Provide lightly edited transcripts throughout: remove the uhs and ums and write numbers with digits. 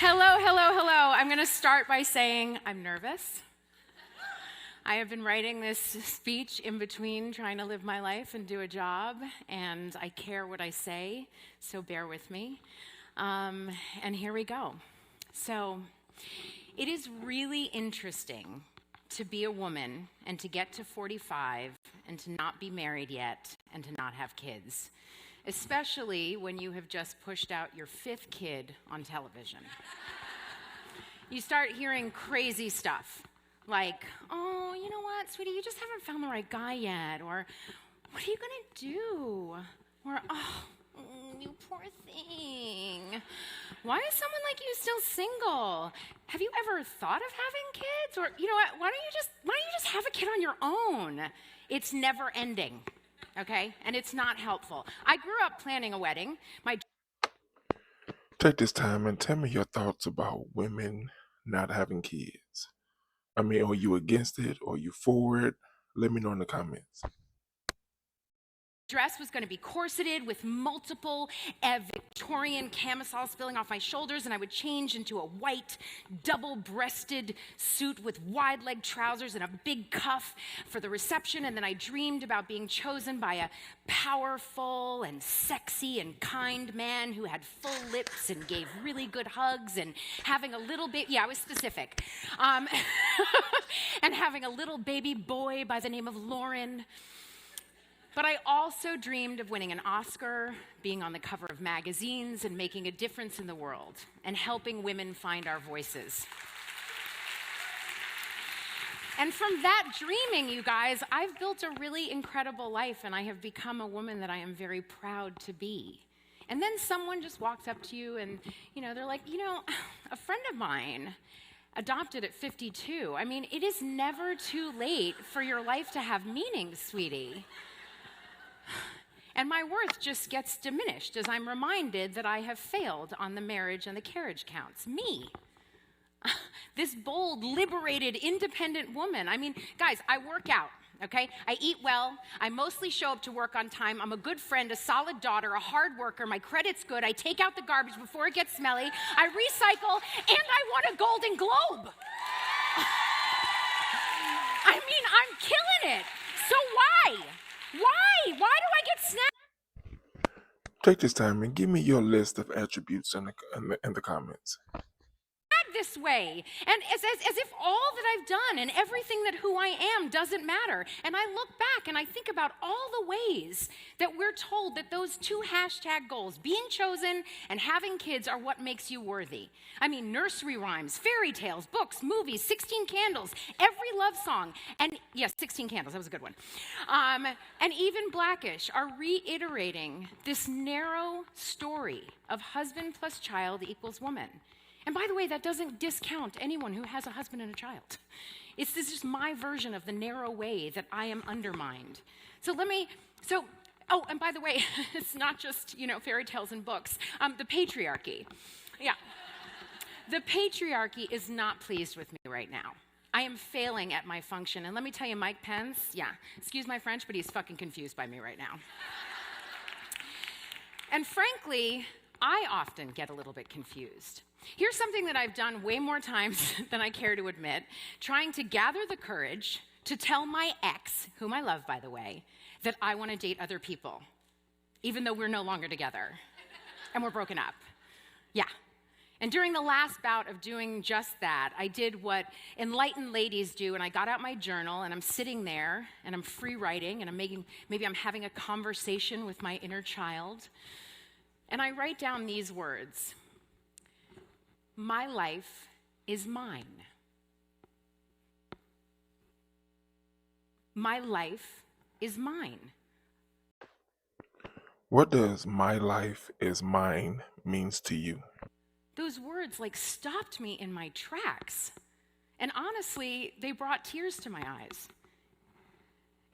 Hello, hello, hello. I'm going to start by saying I'm nervous. I have been writing this speech in between trying to live my life and do a job, and I care what I say, so bear with me. And here we go. So, it is really interesting to be a woman and to get to 45 and to not be married yet and to not have kids, especially when you have just pushed out your fifth kid on television. You start hearing crazy stuff like, oh, you know what, sweetie, you just haven't found the right guy yet, or what are you gonna do? Or, oh, you poor thing. Why is someone like you still single? Have you ever thought of having kids? Or, you know what, why don't you just have a kid on your own? It's never ending, okay? And it's not helpful. I grew up planning a wedding. Take this time and tell me your thoughts about women not having kids. I mean, are you against it? Or are you for it? Let me know in the comments. Dress was going to be corseted with multiple Victorian camisole spilling off my shoulders, and I would change into a white, double-breasted suit with wide-leg trousers and a big cuff for the reception, and then I dreamed about being chosen by a powerful and sexy and kind man who had full lips and gave really good hugs and having a little baby, I was specific, and having a little baby boy by the name of Lauren. But I also dreamed of winning an Oscar, being on the cover of magazines, and making a difference in the world, and helping women find our voices. And from that dreaming, you guys, I've built a really incredible life, and I have become a woman that I am very proud to be. And then someone just walks up to you and, they're like, a friend of mine adopted at 52. I mean, it is never too late for your life to have meaning, sweetie. And my worth just gets diminished as I'm reminded that I have failed on the marriage and the carriage counts. Me. This bold, liberated, independent woman. I mean, guys, I work out, okay? I eat well. I mostly show up to work on time. I'm a good friend, a solid daughter, a hard worker. My credit's good. I take out the garbage before it gets smelly. I recycle, and I won a Golden Globe. I mean, I'm killing it. So why? Why do I get snapped? Take this time and give me your list of attributes in the comments. This way, and as if all that I've done and everything that who I am doesn't matter. And I look back and I think about all the ways that we're told that those two hashtag goals, being chosen and having kids, are what makes you worthy. I mean, nursery rhymes, fairy tales, books, movies, 16 Candles, every love song, and yes, 16 Candles, that was a good one. And even Blackish are reiterating this narrow story of husband plus child equals woman. And by the way, that doesn't discount anyone who has a husband and a child. This is just my version of the narrow way that I am undermined. And by the way, it's not just, fairy tales and books. The patriarchy. Yeah. The patriarchy is not pleased with me right now. I am failing at my function. And let me tell you, Mike Pence, excuse my French, but he's fucking confused by me right now. And frankly, I often get a little bit confused. Here's something that I've done way more times than I care to admit, trying to gather the courage to tell my ex, whom I love, by the way, that I want to date other people, even though we're no longer together and we're broken up. Yeah. And during the last bout of doing just that, I did what enlightened ladies do, and I got out my journal, and I'm sitting there, and I'm free writing, and maybe I'm having a conversation with my inner child, and I write down these words. My life is mine. My life is mine. What does my life is mine means to you? Those words stopped me in my tracks. And honestly, they brought tears to my eyes.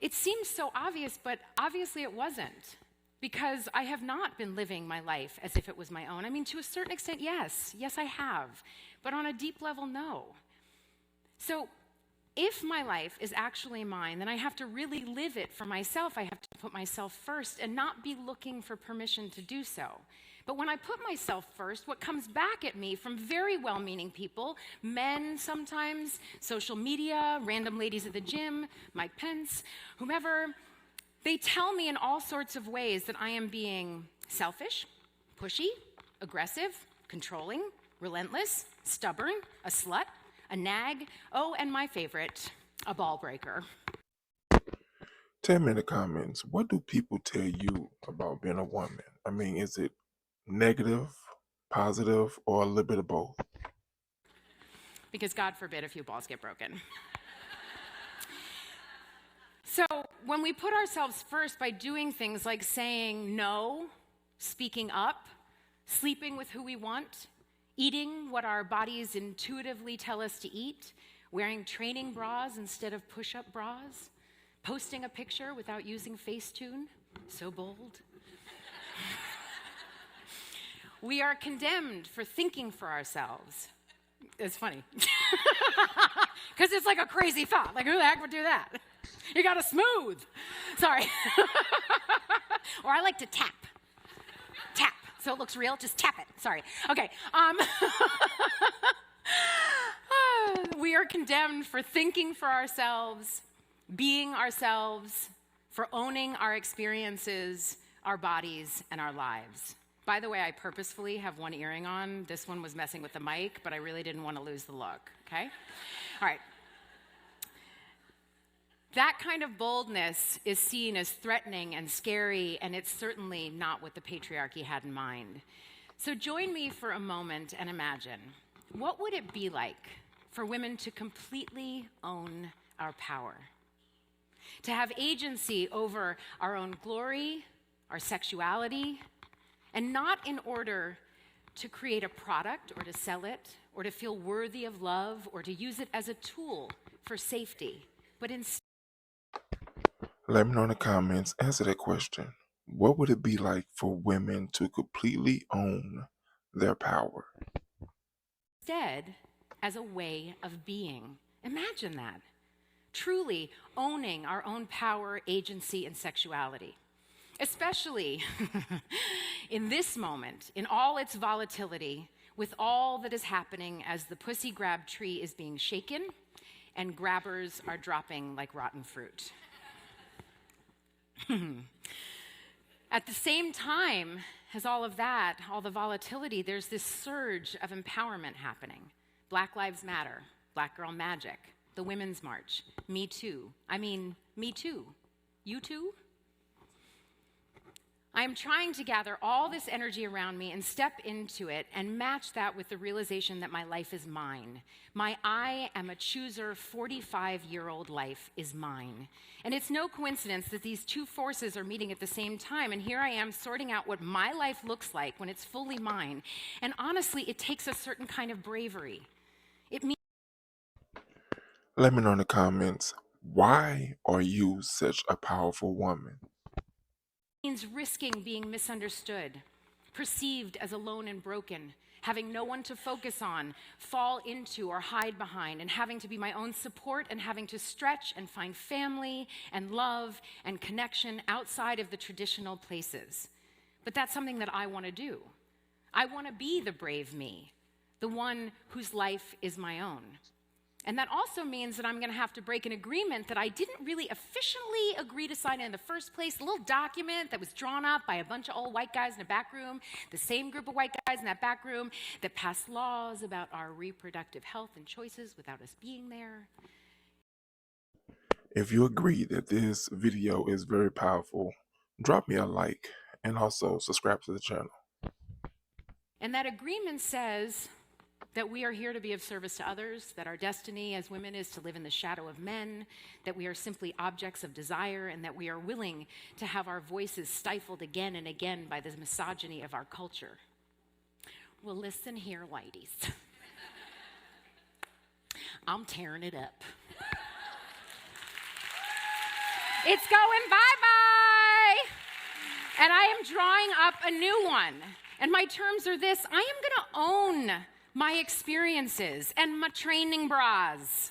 It seems so obvious, but obviously it wasn't. Because I have not been living my life as if it was my own. I mean, to a certain extent, yes. Yes, I have. But on a deep level, no. So if my life is actually mine, then I have to really live it for myself. I have to put myself first and not be looking for permission to do so. But when I put myself first, what comes back at me from very well-meaning people, men sometimes, social media, random ladies at the gym, Mike Pence, whomever, they tell me in all sorts of ways that I am being selfish, pushy, aggressive, controlling, relentless, stubborn, a slut, a nag, oh, and my favorite, a ball breaker. Tell me in the comments, what do people tell you about being a woman? I mean, is it negative, positive, or a little bit of both? Because God forbid a few balls get broken. So when we put ourselves first by doing things like saying no, speaking up, sleeping with who we want, eating what our bodies intuitively tell us to eat, wearing training bras instead of push-up bras, posting a picture without using Facetune, so bold. We are condemned for thinking for ourselves. It's funny. Because it's like a crazy thought. Like, who the heck would do that? You gotta smooth. Sorry. Or I like to tap. Tap. So it looks real. Just tap it. Sorry. Okay. We are condemned for thinking for ourselves, being ourselves, for owning our experiences, our bodies, and our lives. By the way, I purposefully have one earring on. This one was messing with the mic, but I really didn't want to lose the look, okay? All right. That kind of boldness is seen as threatening and scary, and it's certainly not what the patriarchy had in mind. So join me for a moment and imagine, what would it be like for women to completely own our power? To have agency over our own glory, our sexuality, and not in order to create a product or to sell it or to feel worthy of love or to use it as a tool for safety, but instead. Let me know in the comments, answer that question. What would it be like for women to completely own their power? As a way of being. Imagine that. Truly owning our own power, agency, and sexuality. Especially in this moment, in all its volatility, with all that is happening as the pussy grab tree is being shaken and grabbers are dropping like rotten fruit. At the same time as all of that, all the volatility, there's this surge of empowerment happening. Black Lives Matter, Black Girl Magic, the Women's March, Me Too. Me Too. You too? I am trying to gather all this energy around me and step into it and match that with the realization that my life is mine. My I am a chooser 45-year-old life is mine. And it's no coincidence that these two forces are meeting at the same time. And here I am sorting out what my life looks like when it's fully mine. And honestly, it takes a certain kind of bravery. Let me know in the comments, why are you such a powerful woman? Means risking being misunderstood, perceived as alone and broken, having no one to focus on, fall into, or hide behind, and having to be my own support and having to stretch and find family and love and connection outside of the traditional places. But that's something that I want to do. I want to be the brave me, the one whose life is my own. And that also means that I'm going to have to break an agreement that I didn't really officially agree to sign in the first place, a little document that was drawn up by a bunch of old white guys in a back room, the same group of white guys in that back room that passed laws about our reproductive health and choices without us being there. If you agree that this video is very powerful, drop me a like and also subscribe to the channel. And that agreement says that we are here to be of service to others, that our destiny as women is to live in the shadow of men, that we are simply objects of desire, and that we are willing to have our voices stifled again and again by the misogyny of our culture. Well, listen here, ladies. I'm tearing it up. It's going bye-bye. And I am drawing up a new one. And my terms are this: I am going to own my experiences and my training bras.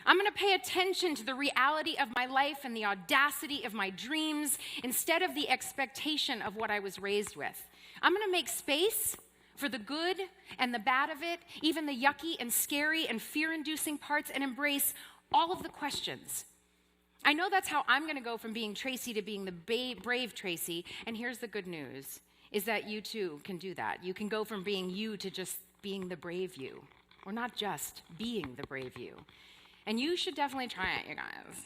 I'm going to pay attention to the reality of my life and the audacity of my dreams instead of the expectation of what I was raised with. I'm going to make space for the good and the bad of it, even the yucky and scary and fear-inducing parts, and embrace all of the questions. I know that's how I'm going to go from being Tracee to being the brave Tracee, and here's the good news, is that you too can do that. You can go from being you to just being the brave you, or not just being the brave you. And you should definitely try it, you guys.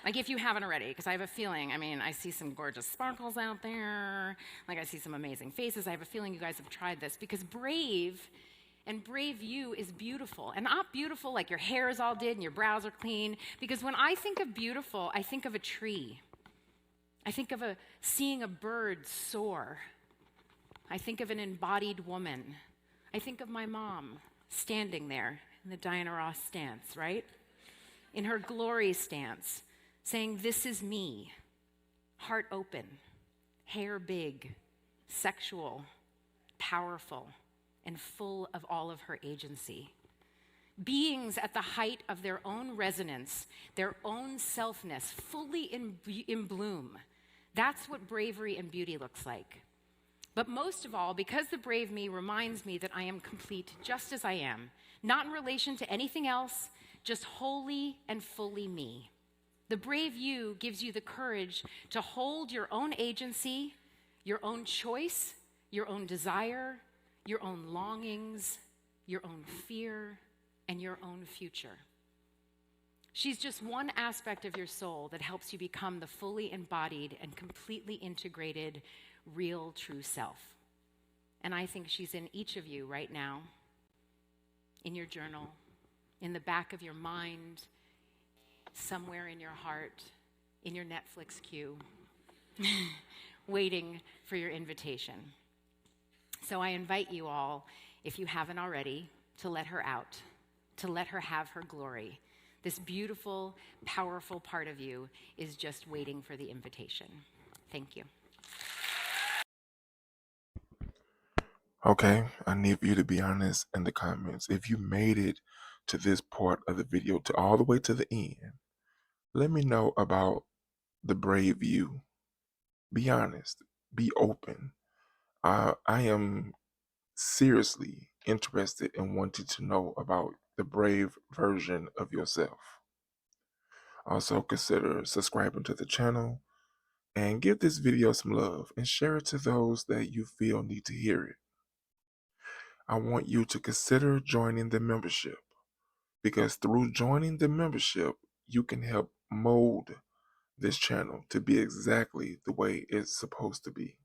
Like if you haven't already, because I have a feeling, I see some gorgeous sparkles out there, like I see some amazing faces. I have a feeling you guys have tried this, because brave and brave you is beautiful. And not beautiful like your hair is all did and your brows are clean, because when I think of beautiful, I think of a tree. I think of seeing a bird soar. I think of an embodied woman. I think of my mom standing there in the Diana Ross stance, right? In her glory stance, saying, "This is me," heart open, hair big, sexual, powerful, and full of all of her agency. Beings at the height of their own resonance, their own selfness, fully in bloom. That's what bravery and beauty looks like. But most of all, because the brave me reminds me that I am complete just as I am, not in relation to anything else, just wholly and fully me. The brave you gives you the courage to hold your own agency, your own choice, your own desire, your own longings, your own fear, and your own future. She's just one aspect of your soul that helps you become the fully embodied and completely integrated, real, true self. And I think she's in each of you right now, in your journal, in the back of your mind, somewhere in your heart, in your Netflix queue, waiting for your invitation. So I invite you all, if you haven't already, to let her out, to let her have her glory. This beautiful, powerful part of you is just waiting for the invitation. Thank you. Okay, I need for you to be honest in the comments. If you made it to this part of the video, to all the way to the end, let me know about the brave you. Be honest. Be open. I am seriously interested in wanting to know about the brave version of yourself. Also, consider subscribing to the channel and give this video some love and share it to those that you feel need to hear it. I want you to consider joining the membership, because through joining the membership, you can help mold this channel to be exactly the way it's supposed to be.